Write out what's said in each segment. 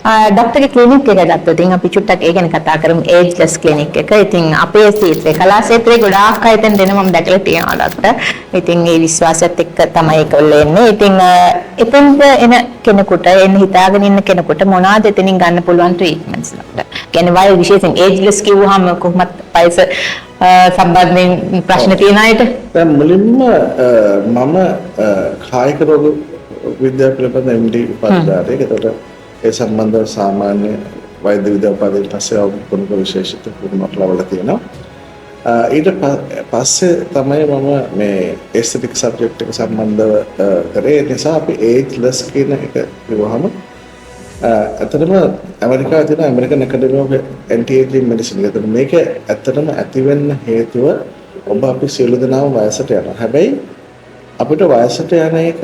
ડોක්ටර්ගේ clinic එක ගත්තොත් ඉතින් අපි චුට්ටක් ඒ ගැන කතා කරමු ඒජ්ලස් ක්ලිනික් එක. ඉතින් අපේ ක්ෂේත්‍රේ කලා ක්ෂේත්‍රේ ගොඩාක් අය එතන දෙන මම දැකලා තියෙනවා ડોක්ටර්. ඉතින් ඒ විශ්වාසයත් එක්ක තමයි ඒගොල්ලෝ එන්නේ. ඉතින් එතෙන්ට එන කෙනෙකුට එන්න හිතාගෙන ඉන්න කෙනෙකුට මොනවාද එතනින් ගන්න පුළුවන් ට්‍රීට්මන්ට්ස් ડોක්ටර්? කියන්නේ වය විශේෂයෙන් ඒජ්ලස් කිව්වහම කොහොමත් වයස සම්බන්ධයෙන් ප්‍රශ්න තියෙන අයට දැන් මුලින්ම මම කායික රෝග විද්‍යාව පිළිබඳ MD උපාධිධාරයෙක්. ඒකට ඒ සම්බන්ධව සාමාන්‍ය වෛද්‍ය විද්‍යා උපාධියට පස්සේ අවුරුදු විශේෂිත පුහුණුවක් ලබලා තියෙනවා. ඊට පස්සේ තමයි මම මේ ඇස්තටික් සබ්ජෙක්ට් එක සම්බන්ධව කරේ. ඒ නිසා අපි ඒජ්ලස් කියන එක කිව්වහම ඇත්තටම ඇමරිකාවේ තියෙන American academy of anti ageing medicine එකට මේක ඇත්තටම ඇති වෙන්න හේතුව ඔබ අපි සියලු දෙනාම වයසට යනවා. හැබැයි අපිට වයසට යන එක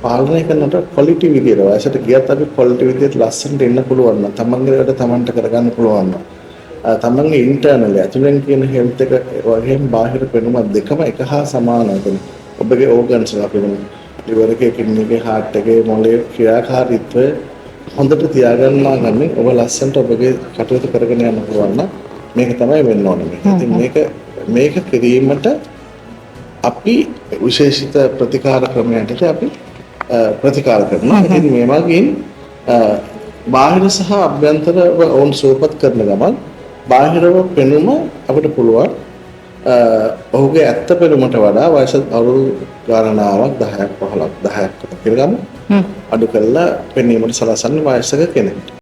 පාලනය කරනට ක්වොලිටි විදියට වයසට ගියත් අපි ක්වොලිටි විදියට ලස්සනට ඉන්න පුළුවන් නම් තමන්ගේ වැඩ තමන්ට කරගන්න පුළුවන් නම් තමන්ගේ ඉන්ටර්නල් ඇතුලෙන් කියන හෙල්ත් එක වගේම බාහිර පෙනුම දෙකම එක හා සමානයි. ඔබගේ ඕගන්ස් අපේ ලිවර් එකේ කිඩ්නි එකේ හાર્ට් එකේ මොළයේ ක්‍රියාකාරීත්වය හොඳට තියාගන්නා නම් ඔබ ලස්සනට ඔබගේ කටයුතු කරගෙන යන්න පුළුවන් නම් මේක තමයි වෙන්න ඕනේ. ඉතින් මේක කිරීමට අපි විශේෂිත ප්‍රතිකාර ක්‍රමයකට අපි ප්‍රතිකාර කරනවා. ඉතින් මේ වගේ බාහිර සහ අභ්‍යන්තර වුන් සූපත් කරන ගමන් බාහිරව පෙනුම අපිට පුළුවන් ඔහුගේ ඇත්ත පෙනුමට වඩා වයස අවුරුදු ගණනාවක් 10ක් 15ක් 10ක් කියලා ගමු අඩු කරලා පෙනීමට සලසන්නේ වයසක කෙනෙක්ට.